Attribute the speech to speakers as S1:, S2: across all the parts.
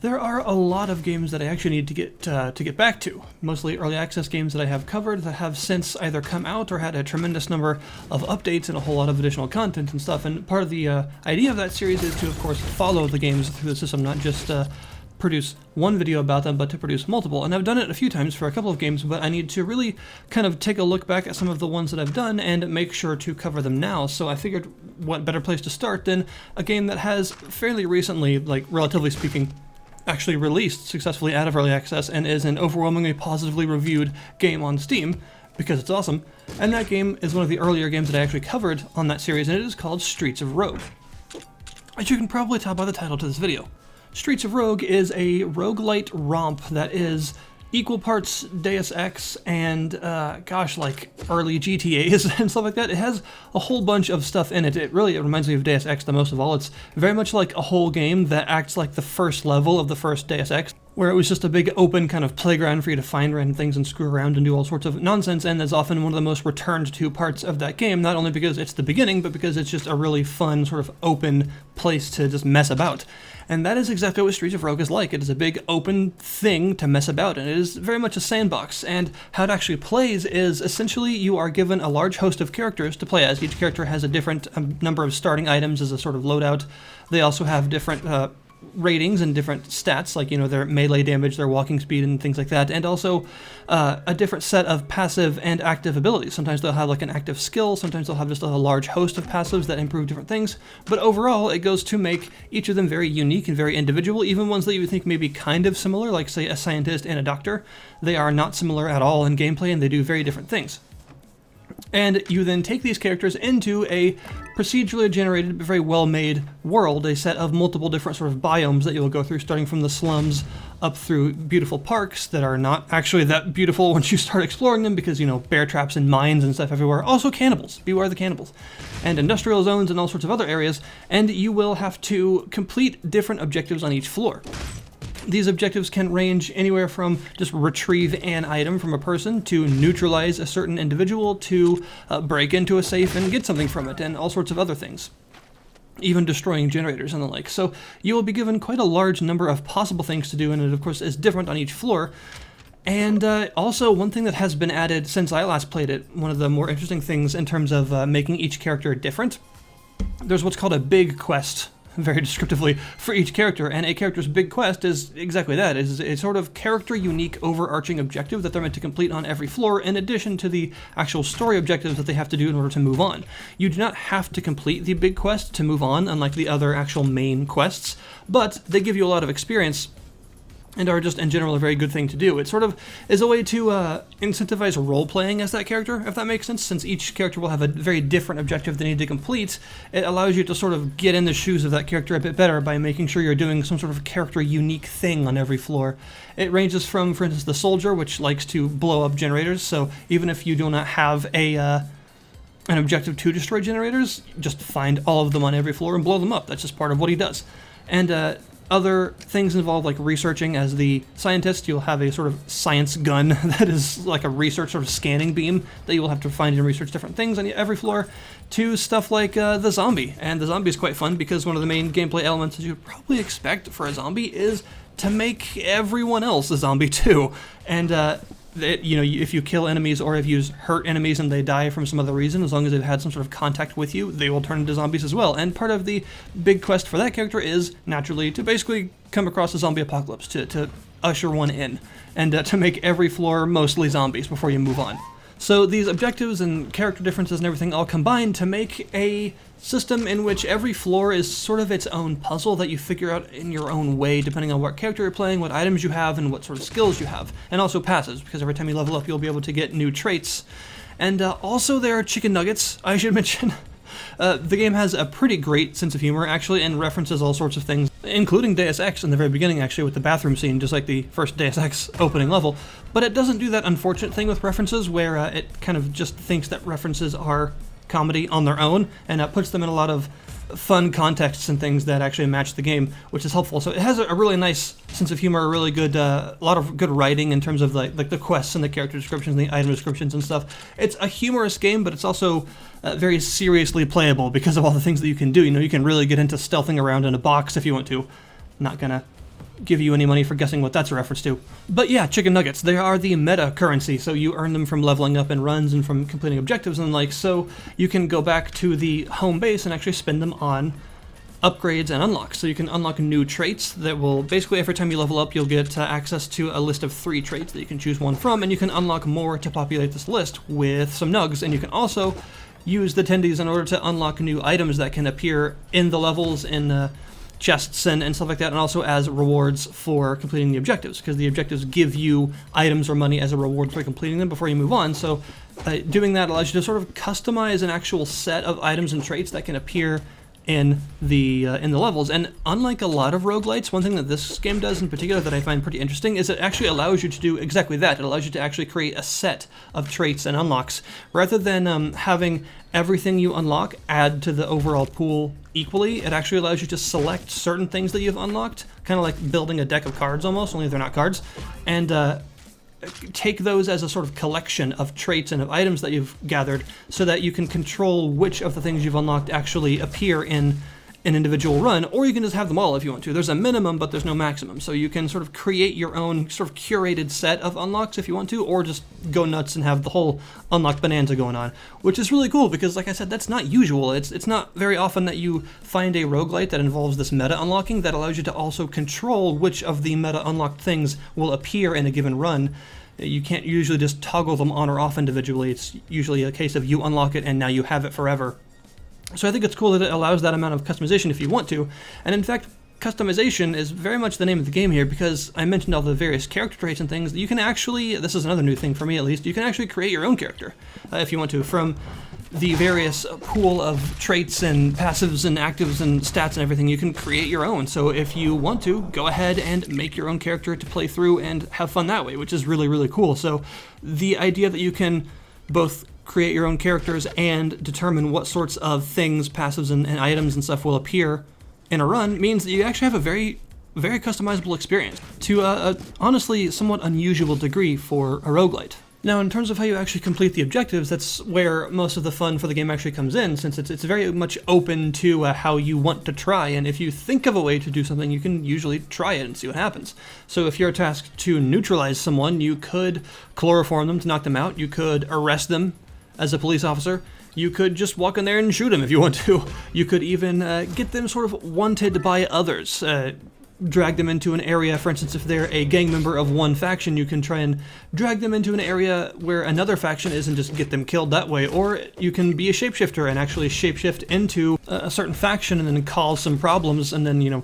S1: There are a lot of games that I actually need to get back to, mostly early access games that I have covered that have since either come out or had a tremendous number of updates and a whole lot of additional content and stuff. And part of the idea of that series is to, of course, follow the games through the system, not just produce one video about them, but to produce multiple. And I've done it a few times for a couple of games, but I need to really kind of take a look back at some of the ones that I've done and make sure to cover them now. So I figured what better place to start than a game that has fairly recently, like relatively speaking, actually released successfully out of early access and is an overwhelmingly positively reviewed game on Steam, because it's awesome. And that game is one of the earlier games that I actually covered on that series, and it is called Streets of Rogue. As you can probably tell by the title to this video, Streets of Rogue is a roguelite romp that is equal parts Deus Ex and, like early GTAs and stuff like that. It has a whole bunch of stuff in it. It reminds me of Deus Ex the most of all. It's very much like a whole game that acts like the first level of the first Deus Ex, where it was just a big open kind of playground for you to find random things and screw around and do all sorts of nonsense, and is often one of the most returned to parts of that game, not only because it's the beginning, but because it's just a really fun sort of open place to just mess about. And that is exactly what Streets of Rogue is like. It is a big open thing to mess about, and it is very much a sandbox. And how it actually plays is essentially you are given a large host of characters to play as. Each character has a different number of starting items as a sort of loadout. They also have different ratings and different stats, like, their melee damage, their walking speed, and things like that, and also a different set of passive and active abilities. Sometimes they'll have like an active skill, sometimes they'll have just a large host of passives that improve different things, but overall it goes to make each of them very unique and very individual. Even ones that you would think may be kind of similar, like say a scientist and a doctor, they are not similar at all in gameplay, and they do very different things. And you then take these characters into a procedurally generated but very well-made world, a set of multiple different sort of biomes that you'll go through, starting from the slums up through beautiful parks that are not actually that beautiful once you start exploring them, because, bear traps and mines and stuff everywhere. Also cannibals, beware the cannibals, and industrial zones and all sorts of other areas, and you will have to complete different objectives on each floor. These objectives can range anywhere from just retrieve an item from a person, to neutralize a certain individual, to break into a safe and get something from it, and all sorts of other things. Even destroying generators and the like. So you will be given quite a large number of possible things to do, and it of course is different on each floor. And also, one thing that has been added since I last played it, one of the more interesting things in terms of making each character different, there's what's called a big quest, very descriptively, for each character, and a character's big quest is exactly that. It is a sort of character-unique, overarching objective that they're meant to complete on every floor, in addition to the actual story objectives that they have to do in order to move on. You do not have to complete the big quest to move on, unlike the other actual main quests, but they give you a lot of experience and are just in general a very good thing to do. It sort of is a way to incentivize role-playing as that character, if that makes sense. Since each character will have a very different objective they need to complete, it allows you to sort of get in the shoes of that character a bit better by making sure you're doing some sort of character-unique thing on every floor. It ranges from, for instance, the soldier, which likes to blow up generators, so even if you do not have an objective to destroy generators, just find all of them on every floor and blow them up. That's just part of what he does. And other things involve like researching. As the scientist, you'll have a sort of science gun that is like a research sort of scanning beam that you will have to find and research different things on every floor, to stuff like the zombie. And the zombie is quite fun because one of the main gameplay elements that you would probably expect for a zombie is to make everyone else a zombie too. And if you kill enemies or if you hurt enemies and they die from some other reason, as long as they've had some sort of contact with you, they will turn into zombies as well. And part of the big quest for that character is, naturally, to basically come across a zombie apocalypse, to usher one in, and to make every floor mostly zombies before you move on. So these objectives and character differences and everything all combine to make a system in which every floor is sort of its own puzzle that you figure out in your own way, depending on what character you're playing, what items you have, and what sort of skills you have. And also passives, because every time you level up, you'll be able to get new traits. And also there are chicken nuggets, I should mention. The game has a pretty great sense of humor, actually, and references all sorts of things, including Deus Ex in the very beginning, actually, with the bathroom scene, just like the first Deus Ex opening level. But it doesn't do that unfortunate thing with references, where it kind of just thinks that references are comedy on their own, and puts them in a lot of fun contexts and things that actually match the game, which is helpful. So it has a really nice sense of humor, a really good, a lot of good writing in terms of like the quests and the character descriptions and the item descriptions and stuff. It's a humorous game, but it's also very seriously playable because of all the things that you can do. You know, you can really get into stealthing around in a box if you want to. Not gonna give you any money for guessing what that's a reference to. But yeah, chicken nuggets, they are the meta currency, so you earn them from leveling up in runs and from completing objectives and like, so you can go back to the home base and actually spend them on upgrades and unlocks. So you can unlock new traits that will, basically every time you level up, you'll get access to a list of 3 traits that you can choose one from, and you can unlock more to populate this list with some nugs, and you can also use the tendies in order to unlock new items that can appear in the levels, in chests and stuff like that, and also as rewards for completing the objectives, because the objectives give you items or money as a reward for completing them before you move on. So doing that allows you to sort of customize an actual set of items and traits that can appear in the levels. And unlike a lot of roguelites, one thing that this game does in particular that I find pretty interesting is it actually allows you to do exactly that. It allows you to actually create a set of traits and unlocks, rather than having everything you unlock add to the overall pool equally. It actually allows you to select certain things that you've unlocked, kind of like building a deck of cards almost, only they're not cards, and take those as a sort of collection of traits and of items that you've gathered, so that you can control which of the things you've unlocked actually appear in an individual run, or you can just have them all if you want to. There's a minimum, but there's no maximum, so you can sort of create your own sort of curated set of unlocks if you want to, or just go nuts and have the whole unlocked bonanza going on, which is really cool because, like I said, that's not usual. It's not very often that you find a roguelite that involves this meta unlocking that allows you to also control which of the meta unlocked things will appear in a given run. You can't usually just toggle them on or off individually. It's usually a case of you unlock it and now you have it forever. So I think it's cool that it allows that amount of customization if you want to. And in fact, customization is very much the name of the game here, because I mentioned all the various character traits and things. You can actually, this is another new thing for me at least, you can actually create your own character if you want to, from the various pool of traits and passives and actives and stats and everything. You can create your own. So if you want to, go ahead and make your own character to play through and have fun that way, which is really, really cool. So the idea that you can both create your own characters and determine what sorts of things, passives, and items and stuff will appear in a run means that you actually have a very, very customizable experience to a honestly somewhat unusual degree for a roguelite. Now, in terms of how you actually complete the objectives, that's where most of the fun for the game actually comes in, since it's very much open to how you want to try, and if you think of a way to do something, you can usually try it and see what happens. So if you're tasked to neutralize someone, you could chloroform them to knock them out, you could arrest them as a police officer, you could just walk in there and shoot them if you want to, you could even get them sort of wanted by others, drag them into an area. For instance, if they're a gang member of one faction, you can try and drag them into an area where another faction is and just get them killed that way. Or you can be a shapeshifter and actually shapeshift into a certain faction and then cause some problems, and then, you know,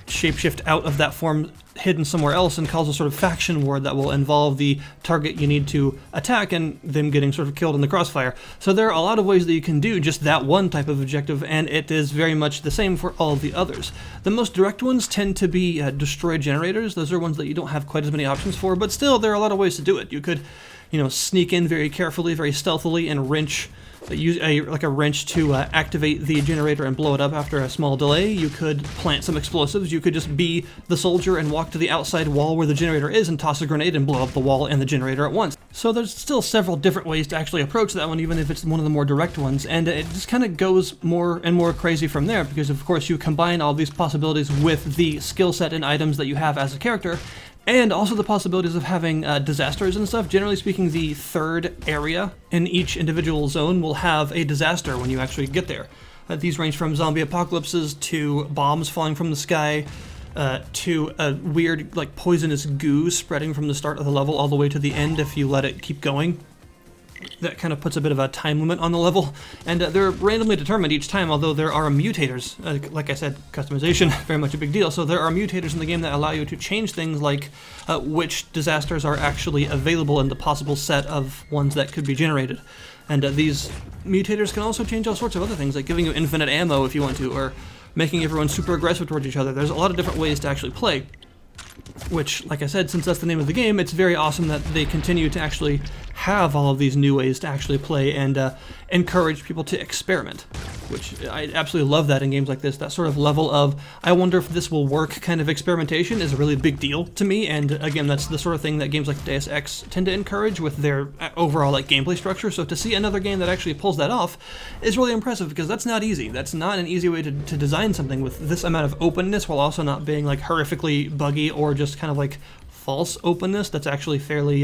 S1: shapeshift out of that form hidden somewhere else and cause a sort of faction war that will involve the target you need to attack and them getting sort of killed in the crossfire. So there are a lot of ways that you can do just that one type of objective, and it is very much the same for all of the others. The most direct ones tend to be destroy generators. Those are ones that you don't have quite as many options for, but still there are a lot of ways to do it. You could, you know, sneak in very carefully, very stealthily, and wrench, use like a wrench to activate the generator and blow it up after a small delay. You could plant some explosives. You could just be the soldier and walk to the outside wall where the generator is and toss a grenade and blow up the wall and the generator at once. So there's still several different ways to actually approach that one, even if it's one of the more direct ones, and it just kind of goes more and more crazy from there, because of course you combine all these possibilities with the skill set and items that you have as a character, and also the possibilities of having disasters and stuff. Generally speaking, the third area in each individual zone will have a disaster when you actually get there. These range from zombie apocalypses to bombs falling from the sky, to a weird, like, poisonous goo spreading from the start of the level all the way to the end if you let it keep going. That kind of puts a bit of a time limit on the level, and they're randomly determined each time, although there are mutators. Like I said, customization, very much a big deal, so there are mutators in the game that allow you to change things like which disasters are actually available in the possible set of ones that could be generated. And these mutators can also change all sorts of other things, like giving you infinite ammo if you want to, or making everyone super aggressive towards each other. There's a lot of different ways to actually play, which, like I said, since that's the name of the game, it's very awesome that they continue to actually have all of these new ways to actually play and encourage people to experiment. which I absolutely love that in games like this. That sort of level of, I wonder if this will work kind of experimentation is a really big deal to me, and again, that's the sort of thing that games like Deus Ex tend to encourage with their overall like gameplay structure. So to see another game that actually pulls that off is really impressive, because that's not easy. That's not an easy way to design something with this amount of openness while also not being like horrifically buggy or just kind of like false openness that's actually fairly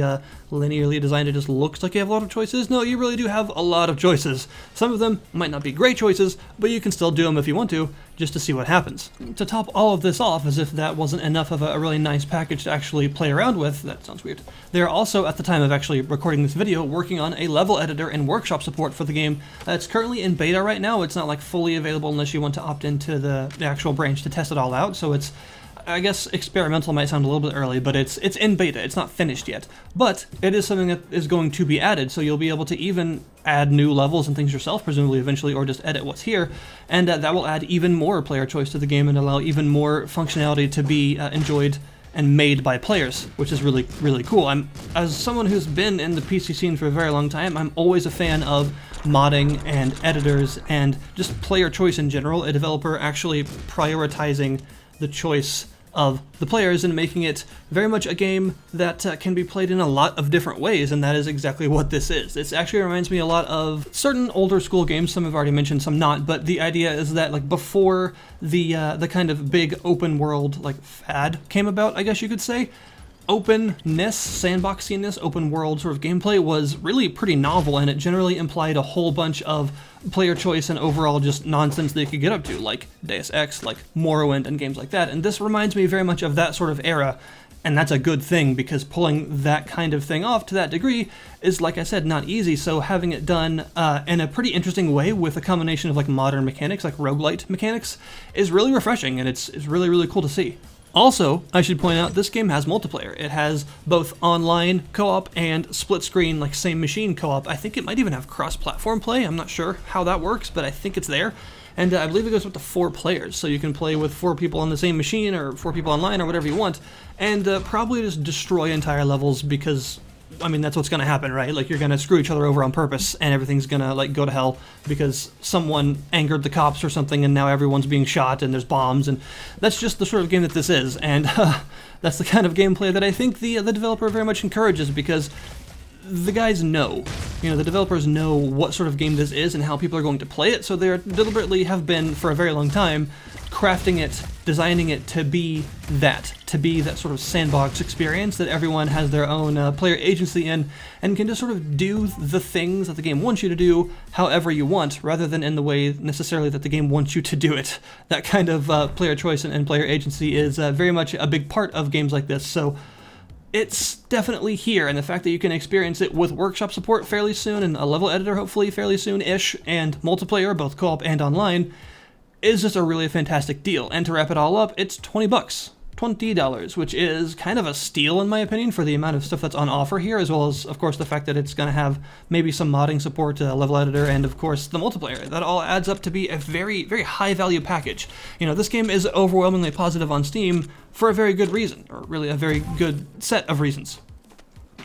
S1: linearly designed. It just looks like you have a lot of choices. No, you really do have a lot of choices. Some of them might not be great choices, but you can still do them if you want to, just to see what happens. To top all of this off, as if that wasn't enough of a really nice package to actually play around with, that sounds weird, they're also, at the time of actually recording this video, working on a level editor and workshop support for the game. It's currently in beta right now. It's not like fully available unless you want to opt into the actual branch to test it all out, so it's, I guess experimental might sound a little bit early, but it's in beta. It's not finished yet. But it is something that is going to be added, so you'll be able to even add new levels and things yourself, presumably eventually, or just edit what's here, and that will add even more player choice to the game and allow even more functionality to be enjoyed and made by players, which is really, really cool. As someone who's been in the PC scene for a very long time, I'm always a fan of modding and editors and just player choice in general, a developer actually prioritizing the choice of the players and making it very much a game that can be played in a lot of different ways, and that is exactly what this is. It actually reminds me a lot of certain older school games. Some have already mentioned, some not, but the idea is that like before the kind of big open world like fad came about, I guess you could say, openness, sandboxiness, open world sort of gameplay was really pretty novel, and it generally implied a whole bunch of player choice and overall just nonsense that you could get up to, like Deus Ex, like Morrowind, and games like that. And this reminds me very much of that sort of era, and that's a good thing, because pulling that kind of thing off to that degree is, like I said, not easy. So having it done in a pretty interesting way with a combination of like modern mechanics, like roguelite mechanics, is really refreshing, and it's really, really cool to see. Also, I should point out, this game has multiplayer. It has both online co-op and split screen, like same machine co-op. I think it might even have cross-platform play. I'm not sure how that works, but I think it's there. And I believe it goes up to 4 players, so you can play with 4 people on the same machine, or 4 people online, or whatever you want, and probably just destroy entire levels, because I mean, that's what's going to happen, right? Like, you're going to screw each other over on purpose, and everything's going to, like, go to hell because someone angered the cops or something, and now everyone's being shot, and there's bombs, and that's just the sort of game that this is, and that's the kind of gameplay that I think the developer very much encourages, because the guys know, the developers know what sort of game this is and how people are going to play it, so they deliberately have been, for a very long time, crafting it, designing it to be that sort of sandbox experience that everyone has their own player agency in, and can just sort of do the things that the game wants you to do however you want, rather than in the way necessarily that the game wants you to do it. That kind of player choice and player agency is very much a big part of games like this, so it's definitely here, and the fact that you can experience it with workshop support fairly soon, and a level editor hopefully fairly soon-ish, and multiplayer, both co-op and online, is just a really fantastic deal. And to wrap it all up, it's $20. $20, which is kind of a steal in my opinion for the amount of stuff that's on offer here, as well as, of course, the fact that it's going to have maybe some modding support, level editor, and of course the multiplayer. That all adds up to be a very, very high value package. This game is overwhelmingly positive on Steam for a very good reason, or really a very good set of reasons.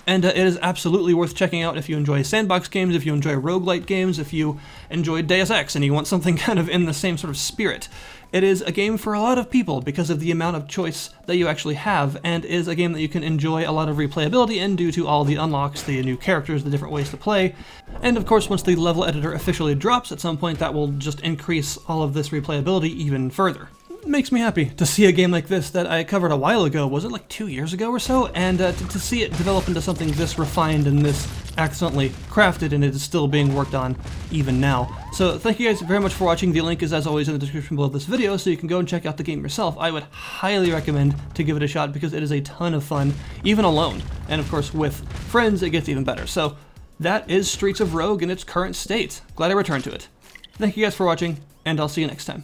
S1: And it is absolutely worth checking out if you enjoy sandbox games, if you enjoy roguelite games, if you enjoy Deus Ex and you want something kind of in the same sort of spirit. It is a game for a lot of people because of the amount of choice that you actually have, and is a game that you can enjoy a lot of replayability in due to all the unlocks, the new characters, the different ways to play. And of course, once the level editor officially drops at some point, that will just increase all of this replayability even further. It makes me happy to see a game like this that I covered a while ago, was it like 2 years ago or so? And to see it develop into something this refined and this excellently crafted, and it is still being worked on even now. So thank you guys very much for watching. The link is as always in the description below this video, so you can go and check out the game yourself. I would highly recommend to give it a shot because it is a ton of fun, even alone. And of course with friends it gets even better. So that is Streets of Rogue in its current state. Glad I returned to it. Thank you guys for watching, and I'll see you next time.